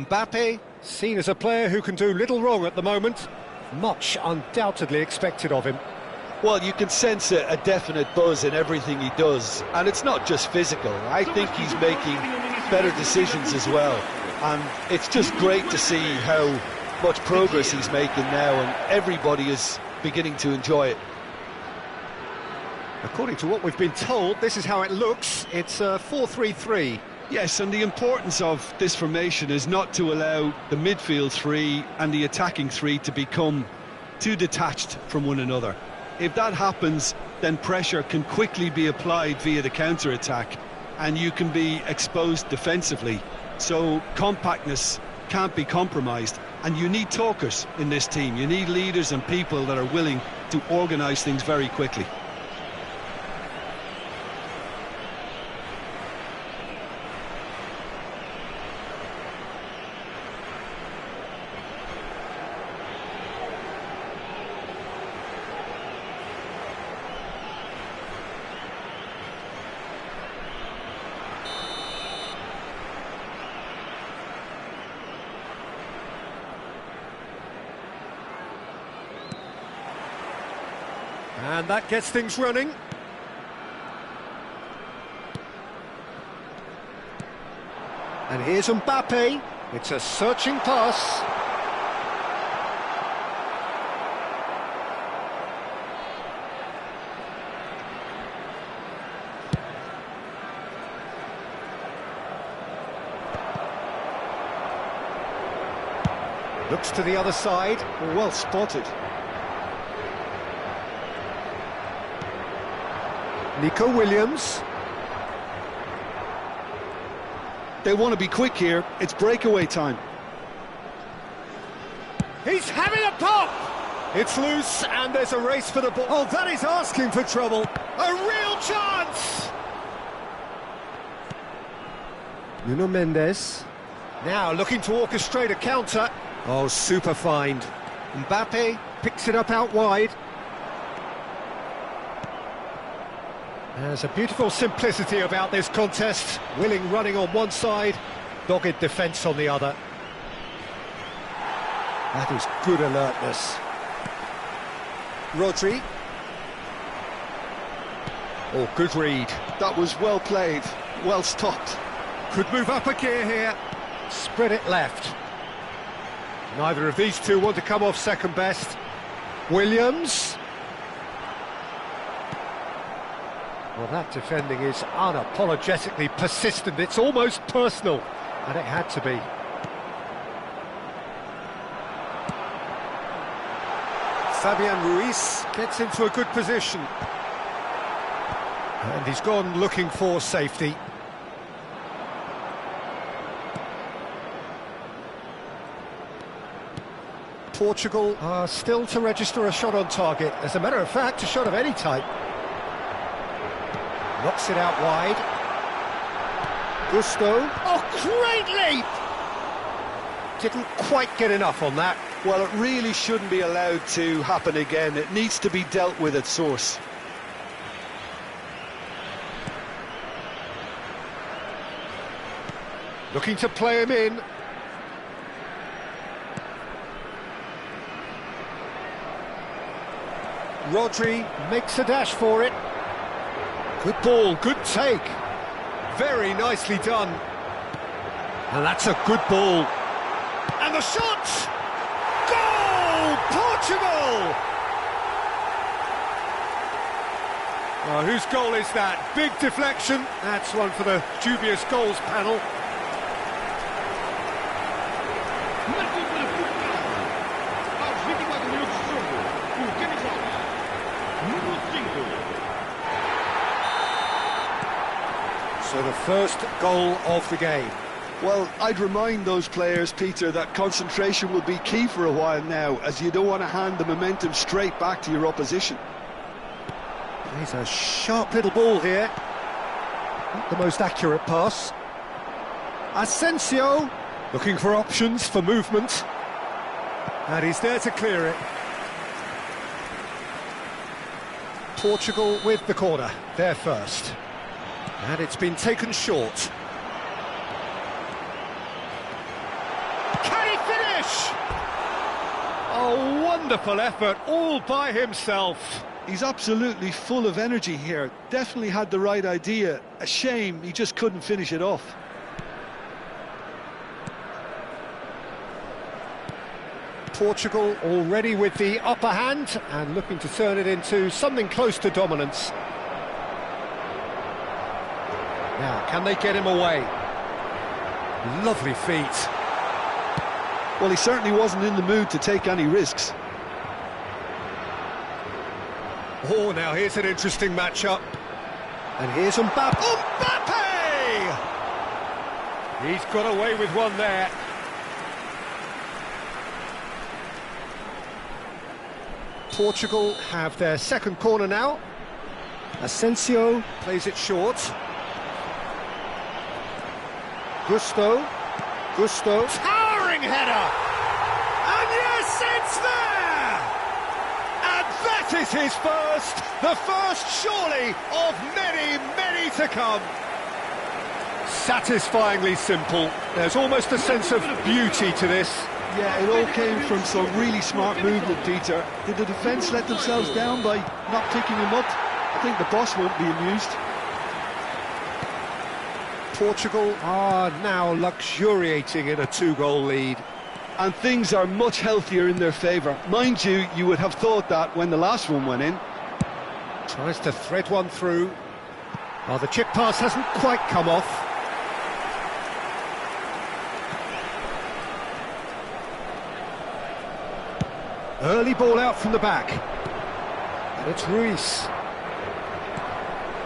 Mbappe, seen as a player who can do little wrong at the moment. Much undoubtedly expected of him. Well, you can sense a definite buzz in everything he does, and it's not just physical. I think he's making better decisions as well, and it's just great to see how much progress he's making now, and everybody is beginning to enjoy it. According to what we've been told, this is how it looks. It's a 4-3-3. Yes, and the importance of this formation is not to allow the midfield three and the attacking three to become too detached from one another. If that happens, then pressure can quickly be applied via the counter-attack, and you can be exposed defensively. So compactness can't be compromised, and you need talkers in this team. You need leaders and people that are willing to organise things very quickly. And that gets things running. And here's Mbappe. It's a searching pass. Looks to the other side. Well spotted. Nico Williams. They want to be quick here. It's breakaway time. He's having a pop! It's loose, and there's a race for the ball. Oh, that is asking for trouble. A real chance! Nuno Mendes. Now looking to orchestrate a counter. Oh, super find. Mbappe picks it up out wide. There's a beautiful simplicity about this contest. Willing running on one side, dogged defence on the other. That is good alertness. Rodri. Oh, good read. That was well played, well stopped. Could move up a gear here. Spread it left. Neither of these two want to come off second best. Williams. Well, that defending is unapologetically persistent. It's almost personal, and it had to be. Fabian Ruiz gets into a good position. And he's gone looking for safety. Portugal are still to register a shot on target. As a matter of fact, a shot of any type. Knocks it out wide. Gusto. Oh, great leap! Didn't quite get enough on that. Well, it really shouldn't be allowed to happen again. It needs to be dealt with at source. Looking to play him in. Rodri makes a dash for it. Good ball, good take. Very nicely done. And that's a good ball. And the shot! Goal! Portugal! Oh, whose goal is that? Big deflection. That's one for the dubious goals panel. So the first goal of the game. Well, I'd remind those players, Peter, that concentration will be key for a while now, as you don't want to hand the momentum straight back to your opposition. He's a sharp little ball here. Not the most accurate pass. Asensio looking for options for movement. And he's there to clear it. Portugal with the corner, they're first. And it's been taken short. A wonderful effort, all by himself. He's absolutely full of energy here. Definitely had the right idea. A shame he just couldn't finish it off. Portugal already with the upper hand and looking to turn it into something close to dominance. Now, can they get him away? Lovely feet. Well, he certainly wasn't in the mood to take any risks. Oh, now here's an interesting matchup. And here's Mbappe. Mbappe! He's got away with one there. Portugal have their second corner now. Asensio plays it short. Gusto. Towering header! And yes, it's there! And that is his first! The first, surely, of many, many to come. Satisfyingly simple. There's almost a sense of beauty to this. Yeah, it all came from some really smart movement, Peter. Did the defence let themselves down by not picking him up? I think the boss won't be amused. Portugal are now luxuriating in a two-goal lead. And things are much healthier in their favour. Mind you, you would have thought that when the last one went in. Tries to thread one through. Oh, the chip pass hasn't quite come off. Early ball out from the back. And it's Ruiz.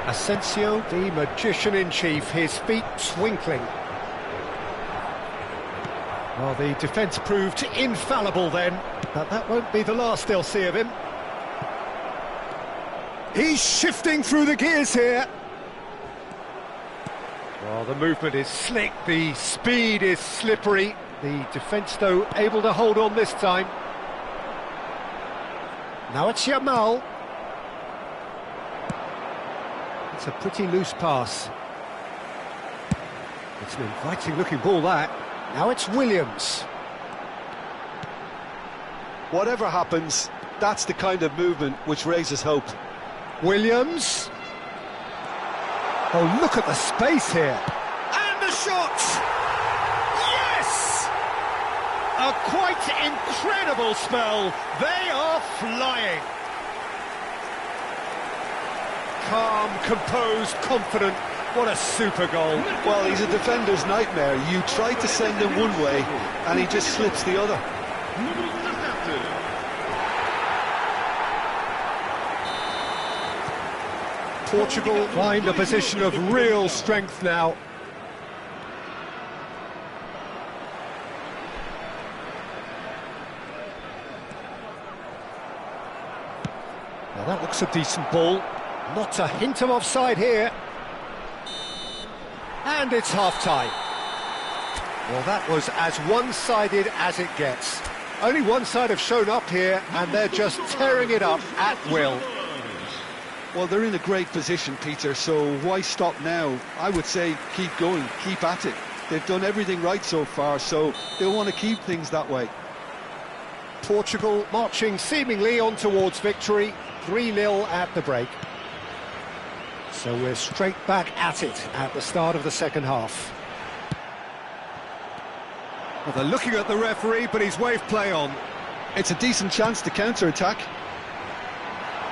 Asensio, the magician-in-chief, his feet twinkling. Well, the defence proved infallible then, but that won't be the last they'll see of him. He's shifting through the gears here. Well, the movement is slick, the speed is slippery. The defence, though, able to hold on this time. Now it's Yamal. It's a pretty loose pass. It's an inviting-looking ball, that. Now it's Williams. Whatever happens, that's the kind of movement which raises hope. Williams. Oh, look at the space here. And the shot! Yes! A quite incredible spell. They are flying. Calm, composed, confident. What a super goal. Well, he's a defender's nightmare. You try to send him one way, and he just slips the other. Portugal find a position of real strength now. Now that looks a decent ball. Not a hint of offside here. And it's half-time. Well, that was as one-sided as it gets. Only one side have shown up here, and they're just tearing it up at will. Well, they're in a great position, Peter, so why stop now? I would say keep going, keep at it. They've done everything right so far, so they'll want to keep things that way. Portugal marching seemingly on towards victory, 3-0 at the break. So we're straight back at it at the start of the second half. Well, they're looking at the referee, but he's waved play on. It's a decent chance to counter-attack.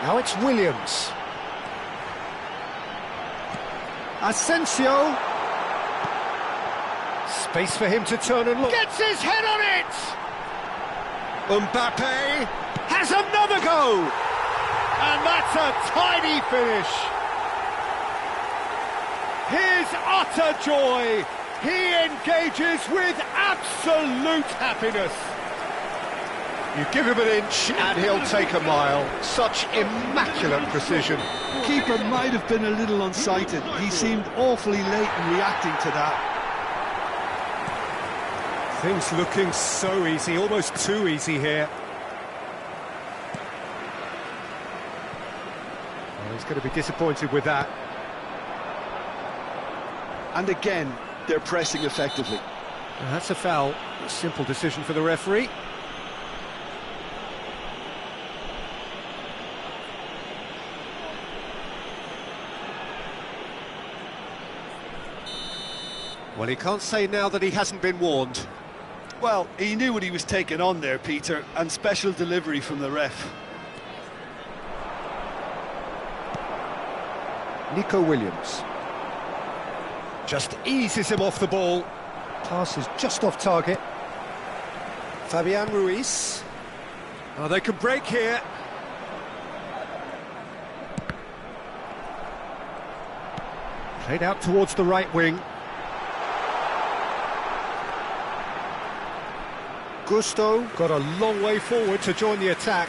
Now it's Williams. Asensio. Space for him to turn and look. Gets his head on it! Mbappe has another go! And that's a tidy finish. His utter joy. He engages with absolute happiness. You give him an inch and he'll take a mile. Such immaculate precision. Keeper might have been a little unsighted. He seemed awfully late in reacting to that. Things looking so easy, almost too easy here. Well, he's going to be disappointed with that. And again, they're pressing effectively. Well, that's a foul. A simple decision for the referee. Well, he can't say now that he hasn't been warned. Well, he knew what he was taking on there, Peter, and special delivery from the ref. Nico Williams. Just eases him off the ball. Pass is just off target. Fabian Ruiz. Oh, they can break here. Played out towards the right wing. Gusto got a long way forward to join the attack.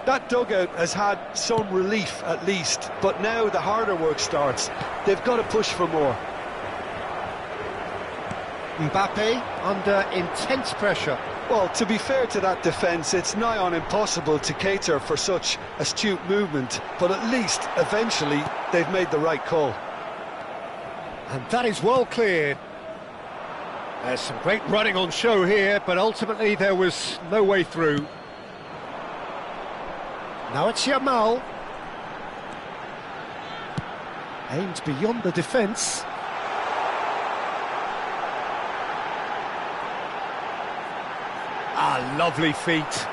That dugout has had some relief at least, but now the harder work starts. They've got to push for more. Mbappe under intense pressure. Well, to be fair to that defence, it's nigh on impossible to cater for such astute movement, but at least, eventually, they've made the right call. And that is well cleared. There's some great running on show here, but ultimately there was no way through. Now it's Yamal. Aimed beyond the defence. Ah, lovely feet.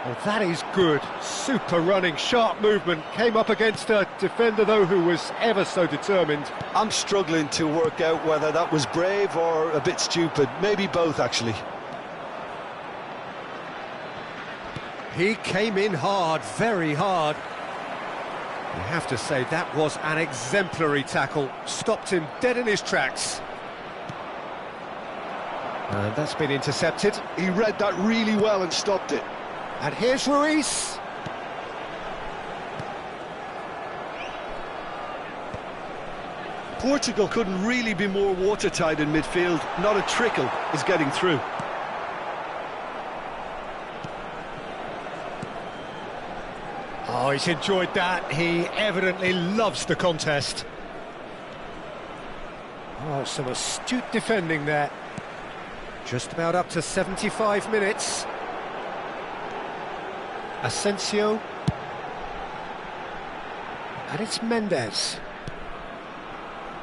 Well, that is good. Super running, sharp movement. Came up against a defender, though, who was ever so determined. I'm struggling to work out whether that was brave or a bit stupid. Maybe both, actually. He came in hard, very hard. You have to say that was an exemplary tackle. Stopped him dead in his tracks. And that's been intercepted. He read that really well and stopped it. And here's Ruiz. Portugal couldn't really be more watertight in midfield. Not a trickle is getting through. Oh, he's enjoyed that. He evidently loves the contest. Oh, some astute defending there. Just about up to 75 minutes. Asensio. And it's Mendes.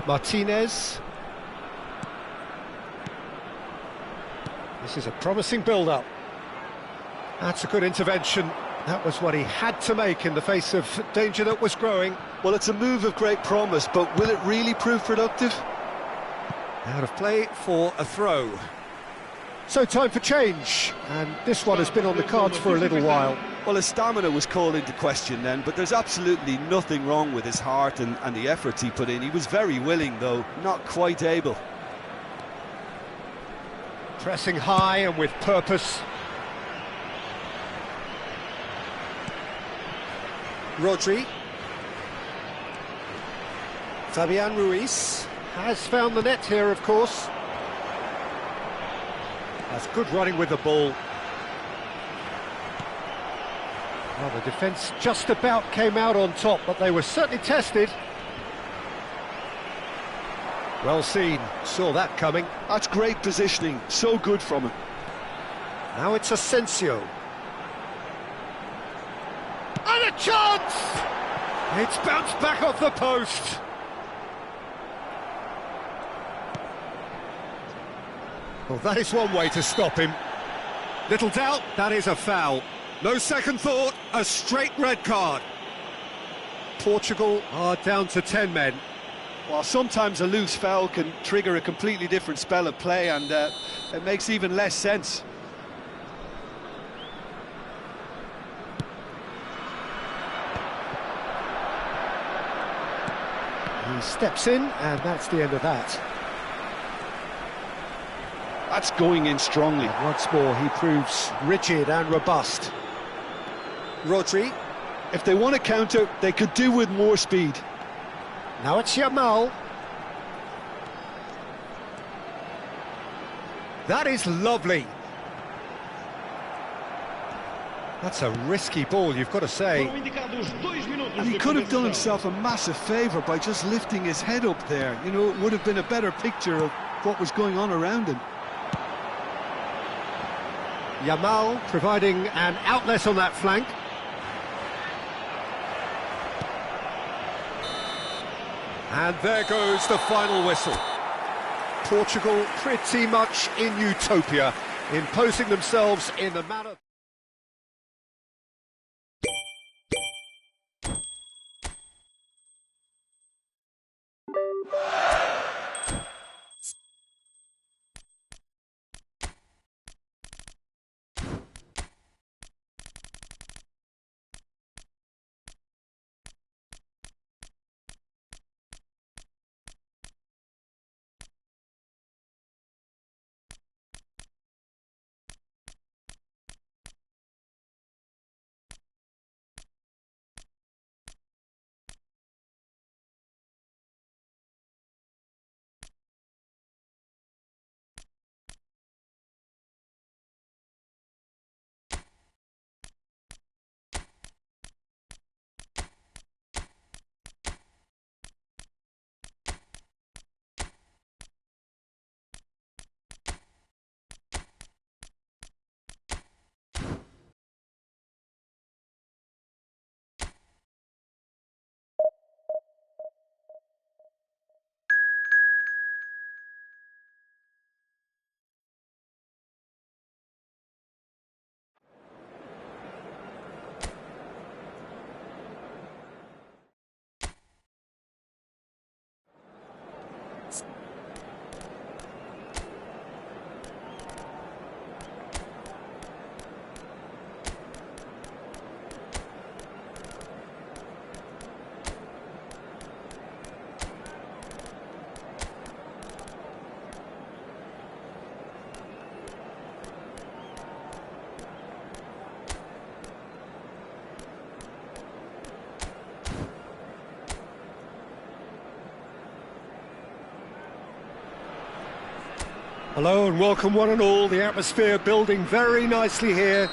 Martinez. This is a promising build-up. That's a good intervention. That was what he had to make in the face of danger that was growing. Well, it's a move of great promise, but will it really prove productive? Out of play for a throw. So time for change, and this one has been on the cards for a little while. Well, his stamina was called into question then, but there's absolutely nothing wrong with his heart and the efforts he put in. He was very willing, though, not quite able. Pressing high and with purpose. Rodri. Fabian Ruiz has found the net here, of course. That's good running with the ball. Well, the defence just about came out on top, but they were certainly tested. Well seen, saw that coming. That's great positioning, so good from him. Now it's Asensio. And a chance! It's bounced back off the post. Well, that is one way to stop him. Little doubt, that is a foul. No second thought, a straight red card. Portugal are down to 10 men. Well, sometimes a loose foul can trigger a completely different spell of play, and it makes even less sense. He steps in, and that's the end of that. That's going in strongly. And once more, he proves rigid and robust. Rodri. If they want to counter, they could do with more speed. Now it's Yamal. That is lovely. That's a risky ball, you've got to say. And he could have done himself a massive favour by just lifting his head up there. You know, it would have been a better picture of what was going on around him. Yamal providing an outlet on that flank. And there goes the final whistle. Portugal pretty much in utopia, imposing themselves in the manner... Hello and welcome one and all, the atmosphere building very nicely here.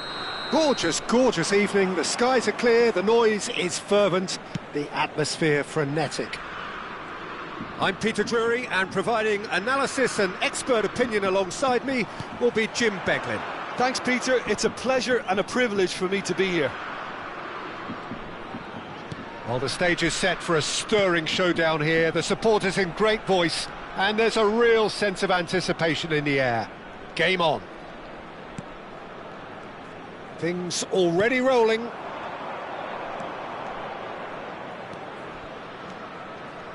Gorgeous, gorgeous evening, the skies are clear, the noise is fervent, the atmosphere frenetic. I'm Peter Drury, and providing analysis and expert opinion alongside me will be Jim Beglin. Thanks, Peter. It's a pleasure and a privilege for me to be here. Well, the stage is set for a stirring showdown here, the supporters in great voice, and there's a real sense of anticipation in the air. Game on. Things already rolling.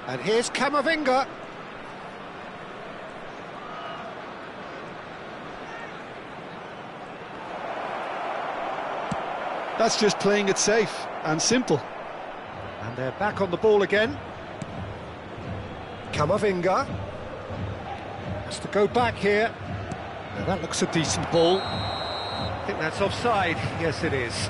And here's Camavinga. That's just playing it safe and simple. And they're back on the ball again. Camavinga has to go back here. Now that looks a decent ball. I think that's offside. Yes, it is.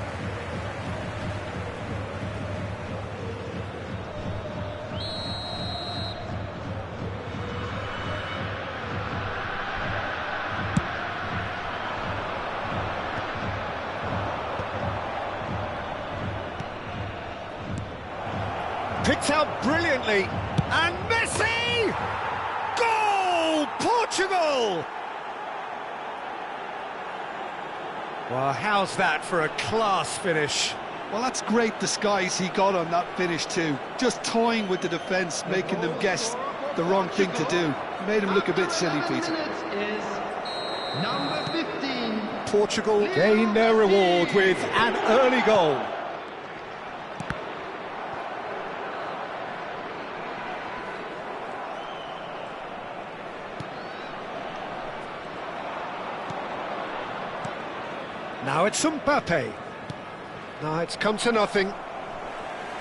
Picked out brilliantly. And Messi! Goal! Portugal! Well, how's that for a class finish? Well, that's great disguise he got on that finish too. Just toying with the defence, making them guess the wrong thing to do. Made him look a bit silly, Peter. Number 15. Portugal gain their reward with an early goal. Now it's Mbappe. Now it's come to nothing.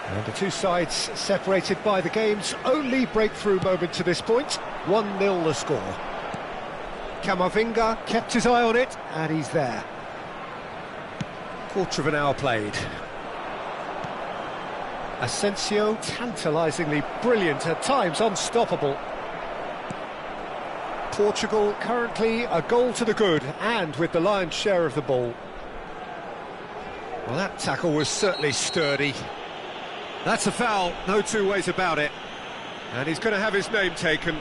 And the two sides separated by the game's only breakthrough moment to this point. 1-0 the score. Camavinga kept his eye on it, and he's there. Quarter of an hour played. Asensio, tantalisingly brilliant, at times unstoppable. Portugal currently a goal to the good, and with the lion's share of the ball. Well, that tackle was certainly sturdy. That's a foul, no two ways about it. And he's going to have his name taken.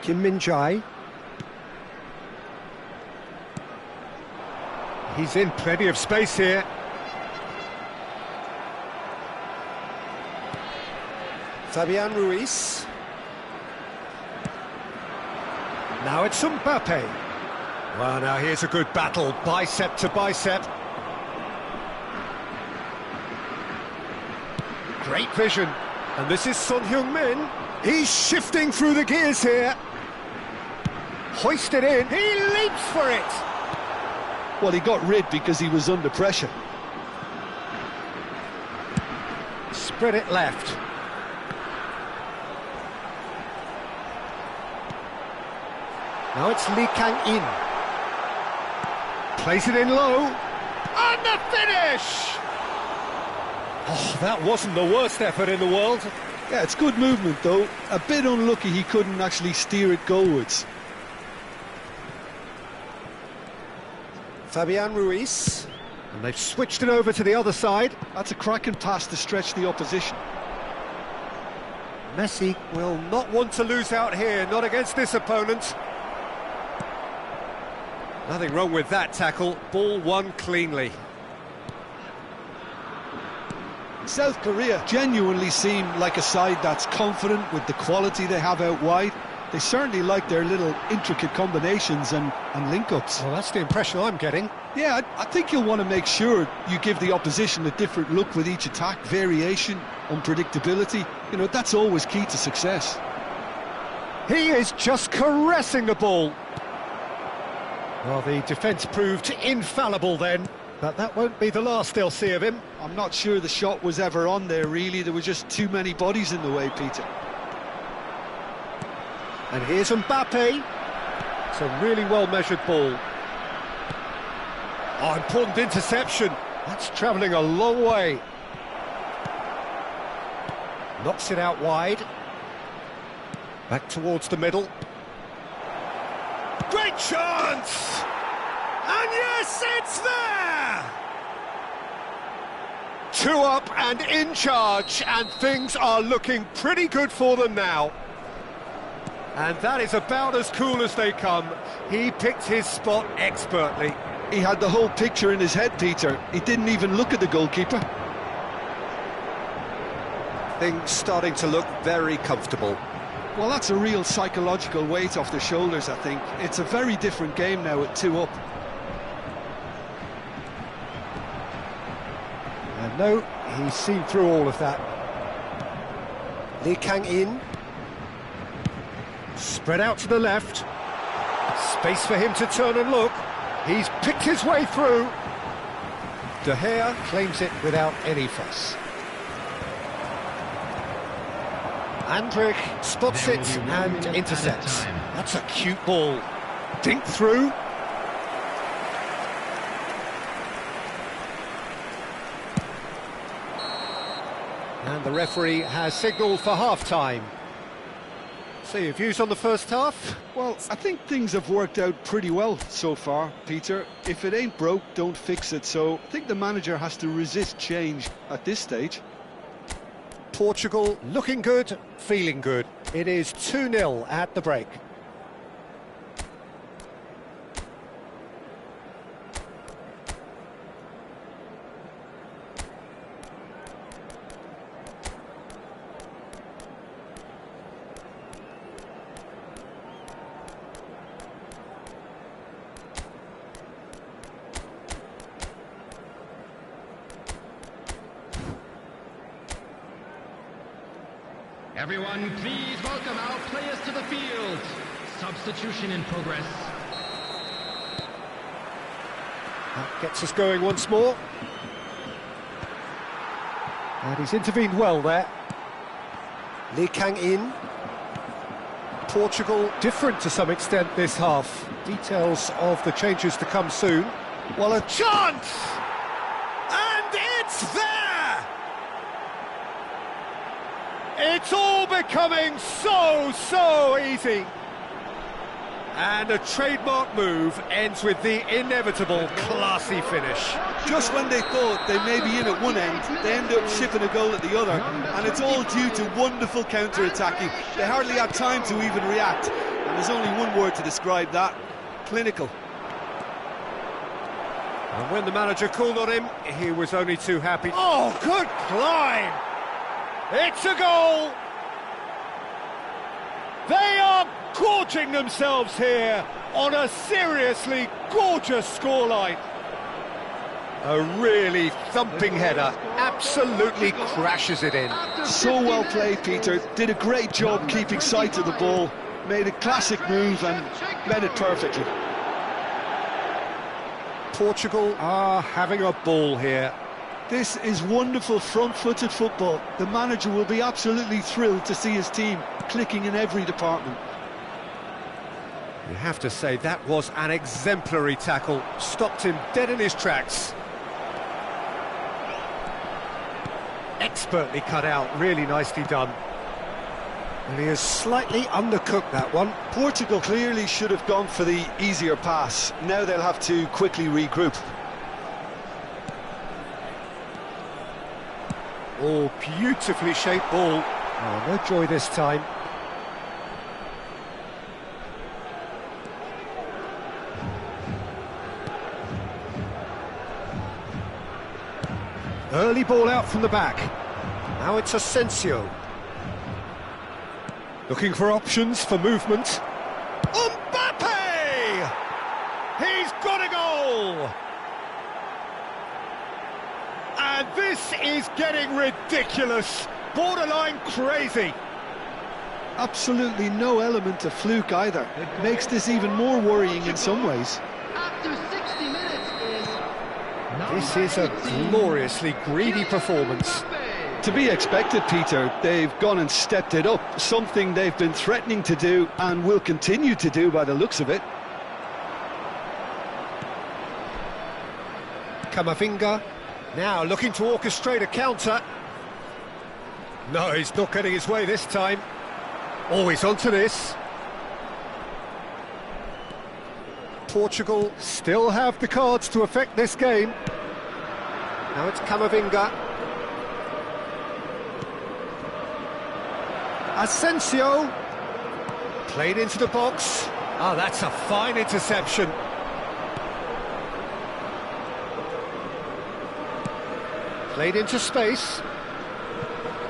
Kim Min-jae. He's in plenty of space here. Fabian Ruiz. Now it's Mbappe. Well, now here's a good battle, bicep to bicep. Great vision. And this is Son Heung-min. He's shifting through the gears here. Hoisted in. He leaps for it. Well, he got rid because he was under pressure. Spread it left. Now it's Lee Kang-in. Plays it in low. And the finish! Oh, that wasn't the worst effort in the world. Yeah, it's good movement, though. A bit unlucky he couldn't actually steer it goalwards. Fabian Ruiz. And they've switched it over to the other side. That's a cracking pass to stretch the opposition. Messi will not want to lose out here, not against this opponent. Nothing wrong with that tackle. Ball won cleanly. South Korea genuinely seem like a side that's confident with the quality they have out wide. They certainly like their little intricate combinations and link-ups. Well, that's the impression I'm getting. Yeah, I think you'll want to make sure you give the opposition a different look with each attack. Variation, unpredictability, you know, that's always key to success. He is just caressing the ball. Well, the defence proved infallible then, but that won't be the last they'll see of him. I'm not sure the shot was ever on there, really. There were just too many bodies in the way, Peter. And here's Mbappe. It's a really well-measured ball. Oh, important interception. That's travelling a long way. Knocks it out wide. Back towards the middle. Great chance! And yes, it's there! 2 up and in charge, and things are looking pretty good for them now. And that is about as cool as they come. He picked his spot expertly. He had the whole picture in his head, Peter. He didn't even look at the goalkeeper. Things starting to look very comfortable. Well, that's a real psychological weight off their shoulders, I think. It's a very different game now at 2 up. And no, he's seen through all of that. Lee Kang-in. Spread out to the left. Space for him to turn and look. He's picked his way through. De Gea claims it without any fuss. Andrich spots it and intercepts. That's a cute ball. Dink through. And the referee has signalled for half-time. So your views on the first half? Well, I think things have worked out pretty well so far, Peter. If it ain't broke, don't fix it. So I think the manager has to resist change at this stage. Portugal looking good, feeling good. It is 2-0 at the break. Everyone, please welcome our players to the field. Substitution in progress. That gets us going once more. And he's intervened well there. Lee Kang-in. Portugal different to some extent this half. Details of the changes to come soon. Well, a chance! And it's there! It's all becoming so easy. And a trademark move ends with the inevitable classy finish. Just when they thought they may be in at one end, they end up shipping a goal at the other, and it's all due to wonderful counter-attacking. They hardly had time to even react. And there's only one word to describe that: clinical. And when the manager called on him, he was only too happy. Oh, good climb! It's a goal! They are gorging themselves here on a seriously gorgeous scoreline. A really thumping header, absolutely crashes it in. So well played, Peter. Did a great job keeping sight of the ball, made a classic move and met it perfectly. Portugal are having a ball here. This is wonderful front-footed football. The manager will be absolutely thrilled to see his team clicking in every department. You have to say that was an exemplary tackle, stopped him dead in his tracks. Expertly cut out, really nicely done. And he has slightly undercooked that one. Portugal clearly should have gone for the easier pass. Now they'll have to quickly regroup. Oh, beautifully shaped ball. Oh, no joy this time. Early ball out from the back. Now it's Asensio. Looking for options for movement. Mbappe! He's got a goal! And this is getting ridiculous. Borderline crazy. Absolutely no element of fluke either. It makes this even more worrying in some ways. After 60 minutes is This is a gloriously greedy performance. To be expected, Peter. They've gone and stepped it up, something they've been threatening to do and will continue to do by the looks of it. Camavinga now looking to orchestrate a counter. No, he's not getting his way this time. Always onto this. Portugal still have the cards to affect this game. Now it's Camavinga. Asensio. Played into the box. Oh, that's a fine interception. Played into space.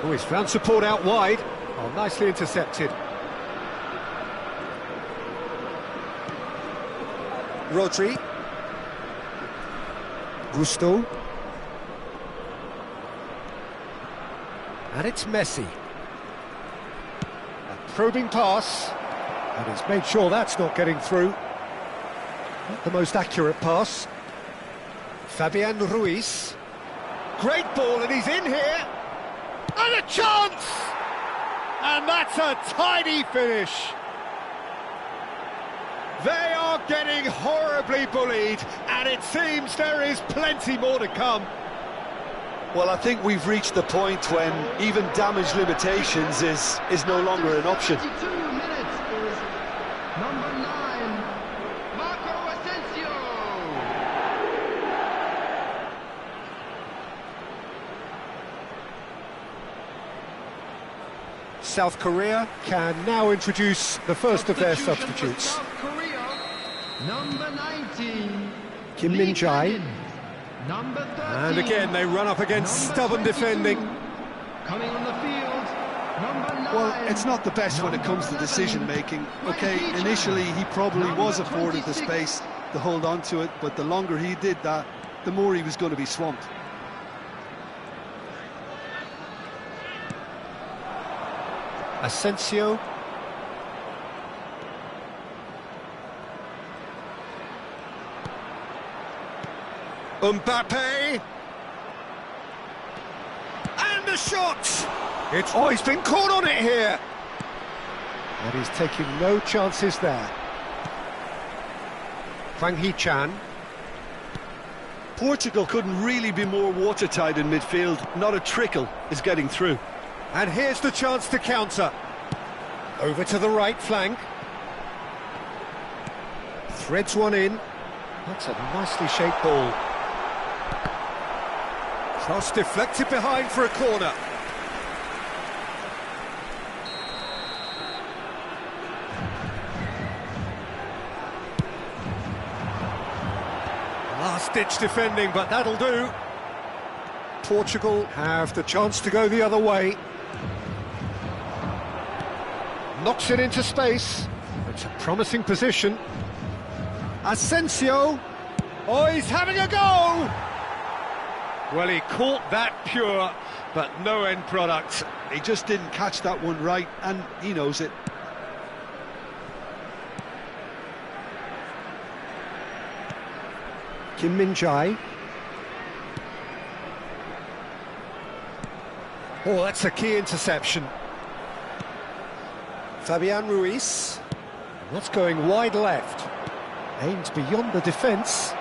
Oh, he's found support out wide. Oh, nicely intercepted. Rodri. Gusto. And it's Messi. A probing pass. And he's made sure that's not getting through. Not the most accurate pass. Fabian Ruiz. Great ball, and he's in here. And a chance! And that's a tidy finish. They are getting horribly bullied, and it seems there is plenty more to come. Well, I think we've reached the point when even damage limitations is no longer an option. 52 minutes is number 9, Marco Asensio. South Korea can now introduce the first of their substitutes. South Korea, number 19, Kim Min-jae. number 13. And again, they run up against number stubborn 22. defending. Coming on the field, number 9. Well, it's not the best when it comes to decision-making. Okay, initially he probably was afforded the space to hold on to it, but the longer he did that, the more he was going to be swamped. Asensio. Mbappe. And the shot! Oh, he's been caught on it here. And he's taking no chances there. Hwang Hee-chan. Portugal couldn't really be more watertight in midfield. Not a trickle is getting through. And here's the chance to counter. Over to the right flank. Threads one in. That's a nicely shaped ball. Cross deflected behind for a corner. Last-ditch defending, but that'll do. Portugal have the chance to go the other way. Knocks it into space. It's a promising position. Asensio. Oh, he's having a go! Well, he caught that pure, but no end product. He just didn't catch that one right, and he knows it. Kim Min-jae. Oh, that's a key interception. Fabian Ruiz. That's going wide left. Aims beyond the defence.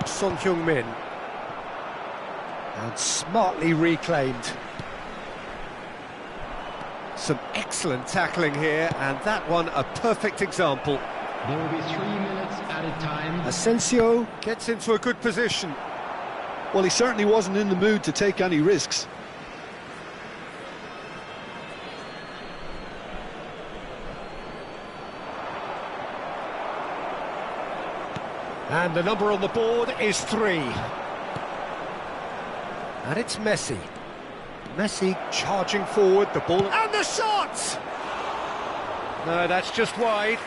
Son Heung-min. And smartly reclaimed. Some excellent tackling here, and that one a perfect example. There will be 3 minutes added time. Asensio gets into a good position. Well, he certainly wasn't in the mood to take any risks. And the number on the board is 3. And it's Messi. Messi charging forward, the ball... And the shot! No, that's just wide.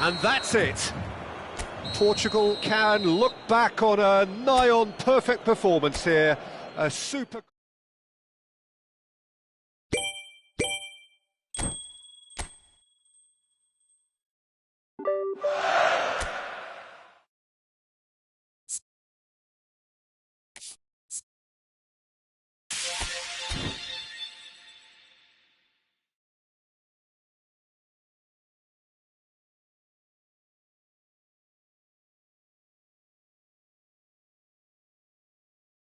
And that's it. Portugal can look back on a nigh-on perfect performance here. A super...